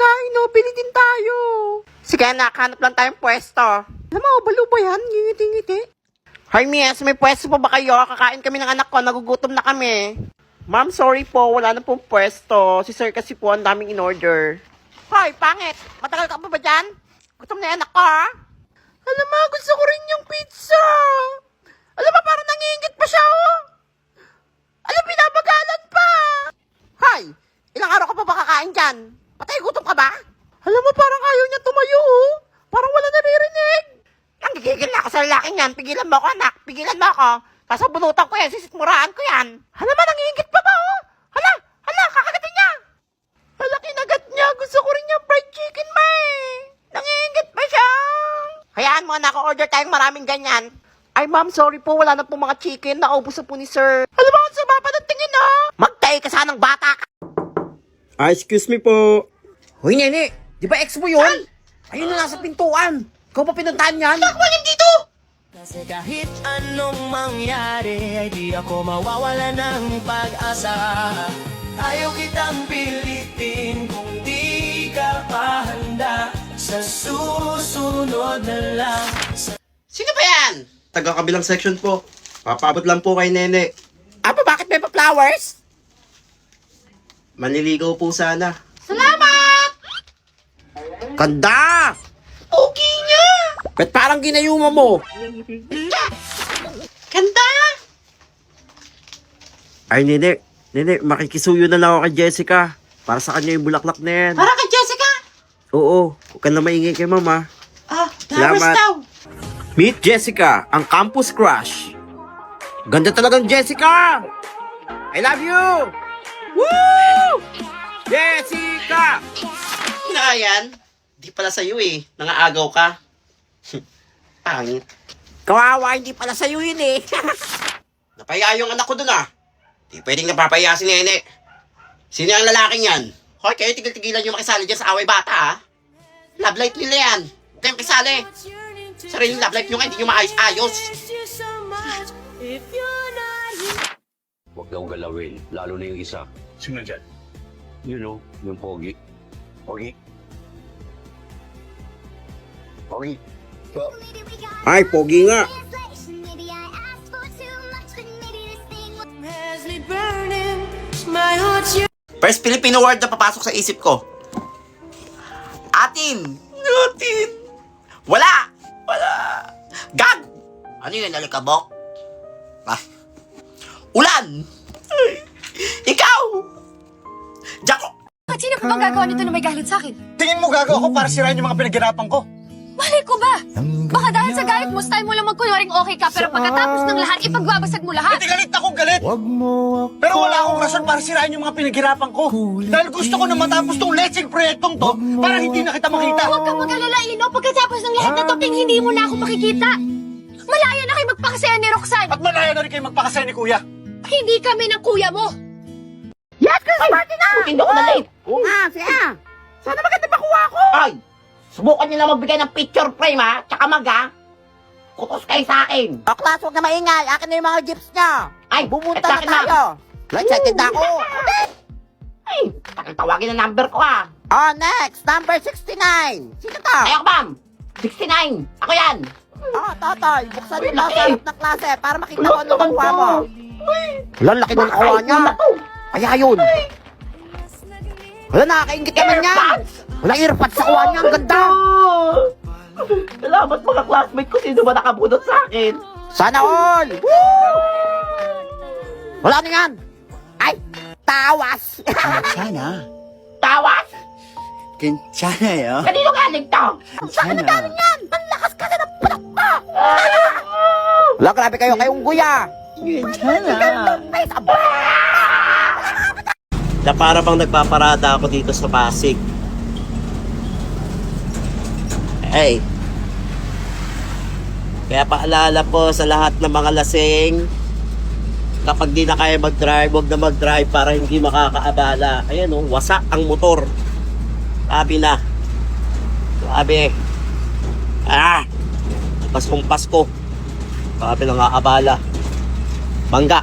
kakain, no? Bili din tayo. Sige, anak, hanap lang tayong pwesto. Alam mo, balo ba yan? Ngingiti-ngiti. Hi, Miss, may pwesto pa ba kayo? Kakain kami ng anak ko, nagugutom na kami. Ma'am, sorry po, wala na pong pwesto. Si sir kasi po, ang daming in-order. Hoy, pangit! Matagal ka pa ba dyan? Gutom na yan ako, ha? Alam mo, gusto ko rin yung pizza. Alam mo, parang nangiingit pa siya, oh. Alam, binabagalan pa. Hoy, ilang araw ka pa ba kakain dyan? Patay, gutom ka ba? Alam mo, parang ayaw niya tumayo, oh. Parang wala naririnig. Nanggigigil na ako sa lalaking yan. Pigilan mo ako, anak. Pigilan mo ako. Tapos bunutan ko yan, sisitmuraan ko yan. Hala man, nangiingit pa ba, oh? Hala, kakagatin niya. Hala, kinagat niya. Gusto ko rin yung fried chicken, ma, eh. Nangiingit pa siya. Hayaan mo, anak, order tayong maraming ganyan. Ay, ma'am, sorry po. Wala na po mga chicken. Nakaubos na po ni sir. Alam mo, sa baba ng tingin, ha? Magtay ka sanang bata ka. Excuse me po. Hoy, nene. Di ba ex mo yun? Ayun na nasa pintuan. Ikaw pa pinuntahan yan? Bakit dito? Kasi kahit anong mangyari ay di ako mawawala ng pag-asa. Ayaw kitang pilitin kung di ka pa handa. Sa susunod na lang. Sino ba yan? Taga kabilang section po. Papabot lang po kay Nene. Apa, bakit may pa-flowers? Manliligaw po sana. Salamat! Ganda! Okay niya! Ba't parang ginayuma mo? Ganda! Ay, Nene. Nene, makikisuyo na lang ako kay Jessica. Para sa kanya yung bulaklak na yan. Para kay Jessica? Oo. Huwag ka na maingay kay mama. Flowers Salamat. daw. Meet Jessica, ang campus crush. Ganda talagang Jessica! I love you! Woo! Jessica! Na yan? Di pala sa'yo eh. Nangaagaw ka. Pangit. Kawawa, hindi pala sa'yo yun eh. Napaya yung anak ko dun ah. Di pwedeng napapaya si Nene. Sino ang lalaking yan? Hoy, kayo tigil-tigilan yung makisali dyan sa away bata ah. Love life nila yan. Huwag kayong kisali. Sariling love life nyo nga, hindi nyo maayos-ayos. Huwag daw galawin, lalo na yung isa. Sino dyan? You know, yung pogi. Pogi? Pogi. Ay, pogi nga. First Filipino word na papasok sa isip ko. Atin. Atin. Wala. Gag. Ano yun, alikabok? Ulan. Ikaw. Jako. At sino pa bang gagawa nito na may galit sa akin? Tingin mo gago ako para sirain yung mga pinaghirapan ko? Malay ko ba? Baka dahil sa galit mo, style mo lang magkunwaring okay ka, pero pagkatapos ng lahat, ipagbabasag mo lahat. Hindi galit akong galit. Pero wala akong rason para sirain yung mga pinaghirapan ko. Dahil gusto ko na matapos tong lecheng proyektong to para hindi na kita makita. Huwag kang mag-alala, Ino. Pagkatapos ng lahat na to, hindi mo na ako makikita. Malaya na kayo magpakasaya ni Roxanne. At malaya na rin kayo magpakasaya ni Kuya. Hindi kami ng kuya mo. Yes, Chris Martin na. Hindi ako na late. Oo nga, siya. Sana maganda makuha ko. Ay, subukan nyo na magbigay ng picture frame ha. Tsaka kutos kayo sa akin. O, class, huwag na maingay. Akin na yung mga gifts niya. Ay, bumunta na tayo. Excited na ako. Ay, tawagin na number ko ha. Oh, next, number 69. Sino to? Ay, ako ma'am. 69. Ako yan. Oh, Totoy, buksan mo na sa harap ng klase para makita ko ano makuha mo. Wala, laki ng kawa niya. Kaya yun. Wala, nakakaingit naman niya. Wala, earpads sa kuha niya. Ang ganda. Salamat mga classmate ko. Sino ba nakabunot sa akin? Sana all. Woo! Wala na yan. Ay, tawas. Sana. Tawas? Sana yun. Kanino galing to? Saan na galing yan? Ang lakas kasi ng punak mo. Wala, grabe kayo kayong guya. Sana. Na para bang nagpaparada ako dito sa Pasig. Hey. Kaya paalala po sa lahat ng mga lasing, kapag di na kaya mag-drive, huwag na mag-drive para hindi makakaabala. Ayan o, wasak ang motor. Sabi na. Sabi. Paskong Pasko. Sabi na nga abala. Bangga.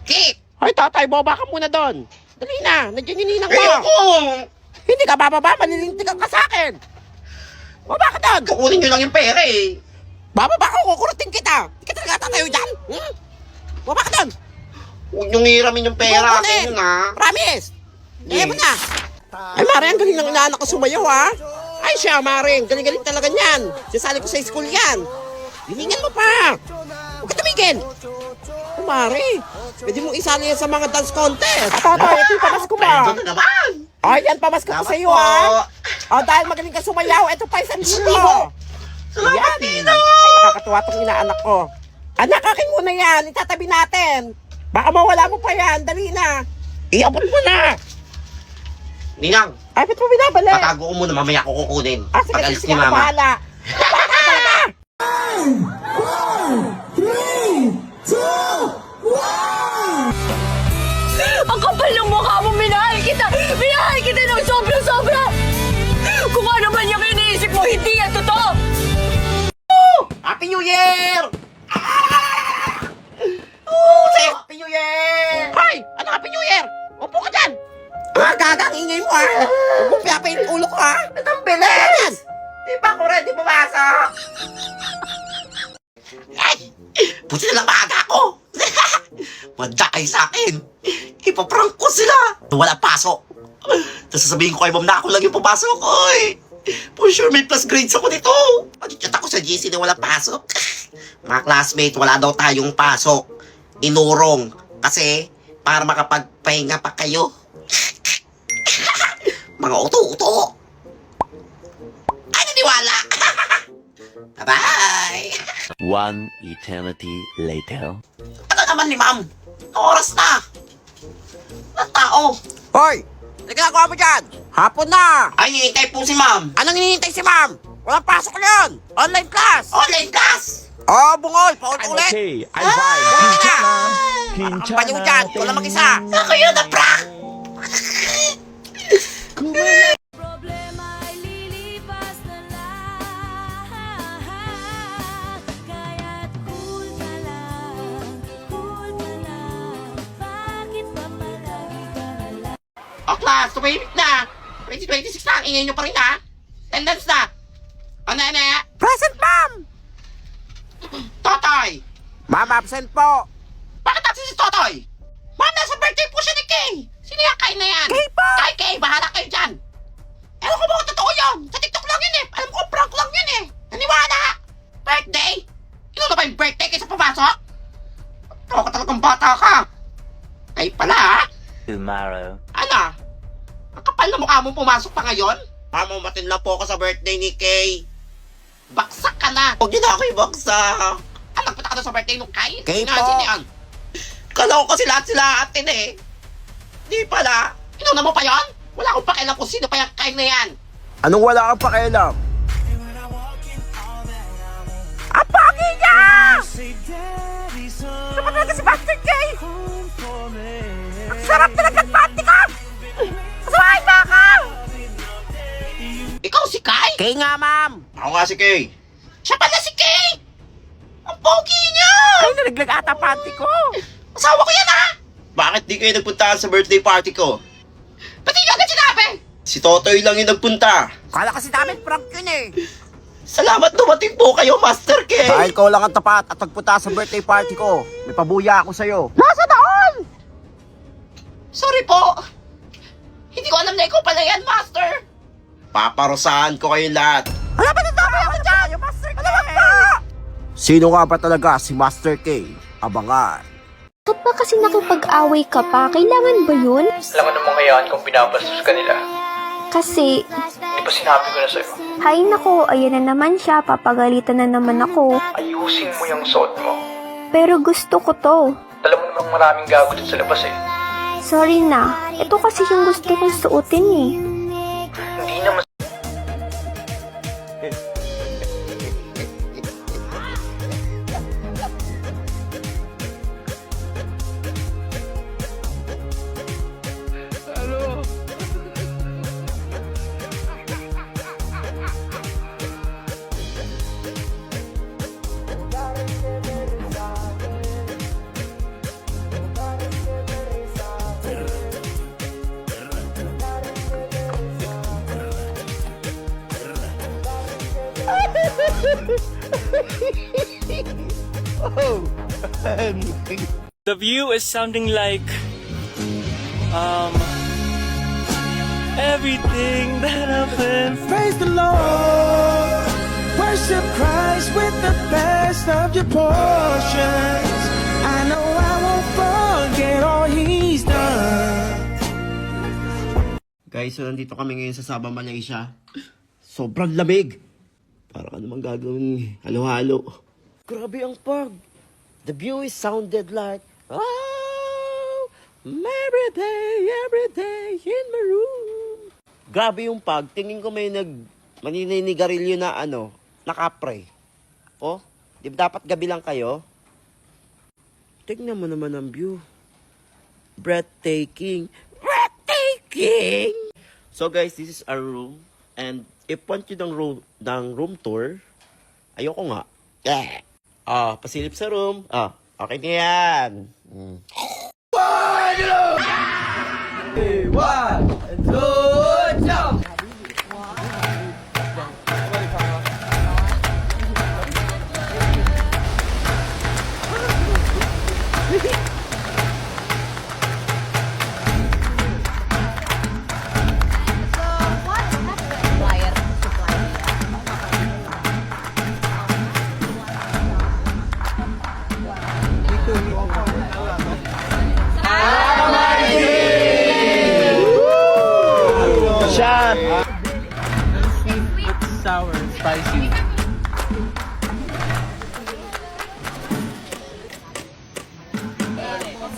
Kit! Hoy, tatay, boba ka muna doon. Dali na, nandiyan yung ninang mo. Hindi ka bababa, manilintikan ka sa akin. Baba ka doon. Kukunin nyo lang yung pera eh. Bababa ka, kukurutin kita. Hindi ka talaga tatayo dyan. Baba ka doon. Huwag nyo ngiramin yung pera. Kukunin. Akin yun ha. Promise. Ngayon mo na. Ay, Mare, ang galing ng inaanak ko sumayaw, ha? Ay, siya, Mare, galing-galing talaga niyan. Sasali ko sa school yan. Hiningan mo pa. Huwag ka tumigil. Ay, Mare, pwede mong isali yan sa mga dance contest. Tatay, ito yung pamasko mo. Ito na naman. Ay, yan, pamasko ko sa iyo, ha? O, dahil magaling ka sumayaw, ito pa isang libo. Salamat, Tino. Ay, nakakatuwa tong inaanak ko. Anak, akin muna yan. Itatabi natin. Baka mawala mo pa yan. Dali na. Iabot mo na. Ninang, Ay, ba't mo binabalik? patago ko muna, mamaya ko kukunin. Ah, sige, Pag alis sige, ni ako Mama. bahala. Ang kapal ng mukha mo, minahal kita! Minahal kita ng sobra-sobra! Kung ano man yung iniisip mo, hindi yan totoo! Happy New Year! Oh, say Happy New Year! Hoy! Ano Happy New Year? Upo ka dyan! Gaga, ang ingay mo, ha? Huwag mong piyapain yung ulo ko, ha? Ang bilis! Di ba ako ready pumasok? Ay! Buti na lang maaga ako. Manda kayo sa akin. Ipaprank ko sila. Wala pasok. Tapos sasabihin ko kay ma'am na ako lang yung pumasok. Oy! For sure may plus grades ako nito. Pag-chat ako sa GC na wala pasok. Mga classmate, wala daw tayong pasok. Inurong. Kasi para makapagpahinga pa kayo. Mga uto-uto. Ay, naniwala. Bye-bye. One eternity later. Ano naman ni ma'am? Oras na. Ang tao. Hoy! Nagagawa mo dyan? Hapon na! Ay, hihintay po si ma'am. Anong hinihintay si ma'am? Walang pasok yun! Online class! Online class. Oh, bungol! Paulit-ulit! I'm fine. Buti ka! Kinchana. Ang banyo dyan! Ikaw lang mag-isa! Ako yun na prank. Problema ay lilipas na lang. Kaya't cool ka lang. Bakit ba palagi ka na lang? O class, tumahimik na! 2026 na, ang ingay nyo pa rin ha! Attendance na! Ano na? Present, ma'am! Totoy! Ma'am, absent po! Bakit absent si Totoy? Ma'am, nasa birthday po siya ni Kay! Sino yung Kay na yan? Kay po! Kay, Kay! Bahala kayo dyan! Ewan ko ba kung totoo yun? Sa TikTok lang yun eh! Alam ko, prank lang yun eh! Naniwala! Birthday? Ino na ba yung birthday kaysa pumasok? Ikaw ka talagang bata ka! Kay pala ha? Tomorrow. Ano? Ang kapal na mukha mong pumasok pa ngayon? Matin lang po ako sa birthday ni Kay. Baksak ka na! Huwag niyo na ako ibaksak. Ah, nagpunta ka na sa birthday nung Kay? Kay Sino- po. sino yan? Kala ko kasi lahat sila atin eh. Di pala. Inuna mo pa yon? Wala akong pakialam kung sino pa yung Kay na yan. Anong wala kang pakialam? Ang pagi niya! Dapat talaga si Master Kay! Ang sarap talaga ng party ka! Masamahay ba ka? Ikaw si Kay? Kay nga, ma'am! Ako nga si Kay. Siya pala si Kay! Ang pogi niya! Ay, nalaglag ata panty ko! Asawa ko yan, ha? Bakit di kayo nagpunta sa birthday party ko? Ba't hindi agad sinabi? Si Totoy lang yung nagpunta. Kala kasi namin prank yun eh! Salamat dumating po kayo, Master Kay. Dahil ikaw lang ang tapat at nagpunta sa birthday party ko, may pabuya ako sa'yo. Nasa doon? Sorry po. Hindi ko alam na ikaw pala yan, Master. Paparusahan ko kayo lahat. Wala ba nagdamay ako dyan? Yung Master K. Alam ba? Sino nga ba talaga si Master K? Abangan. Bakit ba kasi nakipag-away ka pa? Kailangan ba yun? Alam mo namang hayaan kung binabastos ka nila. Kasi, Di ba sinabi ko na sa'yo? hay nako, ayan na naman siya, papagalitan na naman ako. Ayusin mo yung suot mo. Pero gusto ko to. Alam mo namang maraming gago dun sa labas eh. Sorry na, ito kasi yung gusto kong suotin eh. Hindi naman The view is sounding like everything that I've been. Praise the Lord, worship Christ with the best of your portions. I know I won't forget all He's done. Guys, so nandito kami ngayon sa Sabah, Malaysia. Sobrang lamig. Para ka naman gagawin halo-halo. Grabe ang pag. The view is sounded like, oh, every day in my room. Grabe yung pag. Tingin ko may maninigarilyo na nakapre. Oh, di ba dapat gabi lang kayo? Tignan mo naman ang view. Breathtaking. Breathtaking! So guys, this is our room. And if want you ng room tour, ayoko nga. Pasilip sa room. Okay na yan. Shot! Sour, spicy.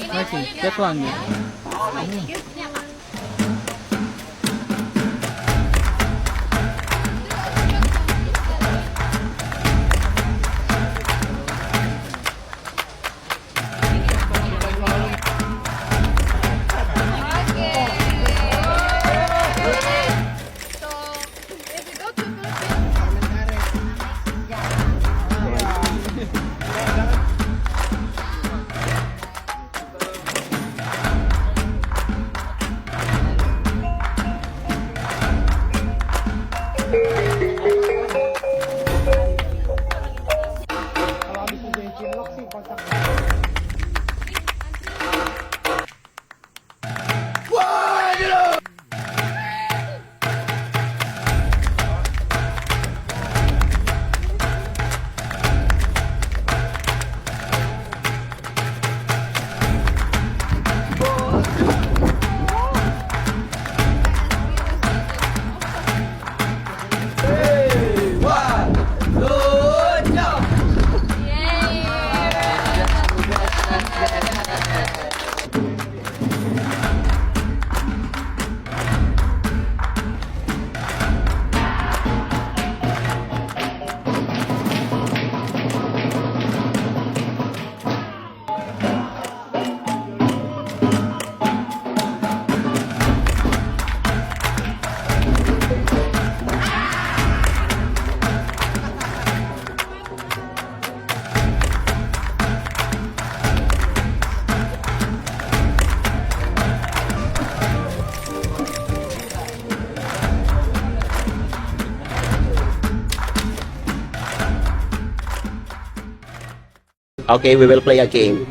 Spicy, that one. Okay, we will play a game.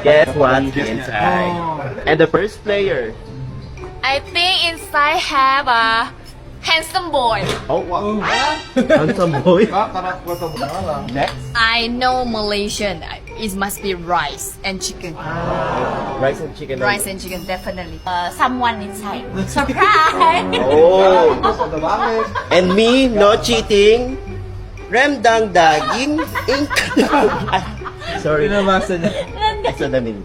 Guess what's inside? And the first player. I think inside have a handsome boy. Oh, wow. Handsome boy. I know Malaysian. It must be rice and chicken. Rice and chicken. Rice and chicken, definitely. Someone inside. Surprise! Oh. And me, no cheating. Remdang daging. Sorry. Pinabasa niya. Isa na min.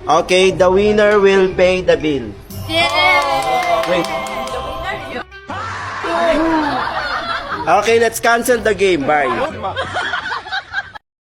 Okay, the winner will pay the bill. Wait. Okay, let's cancel the game. Bye.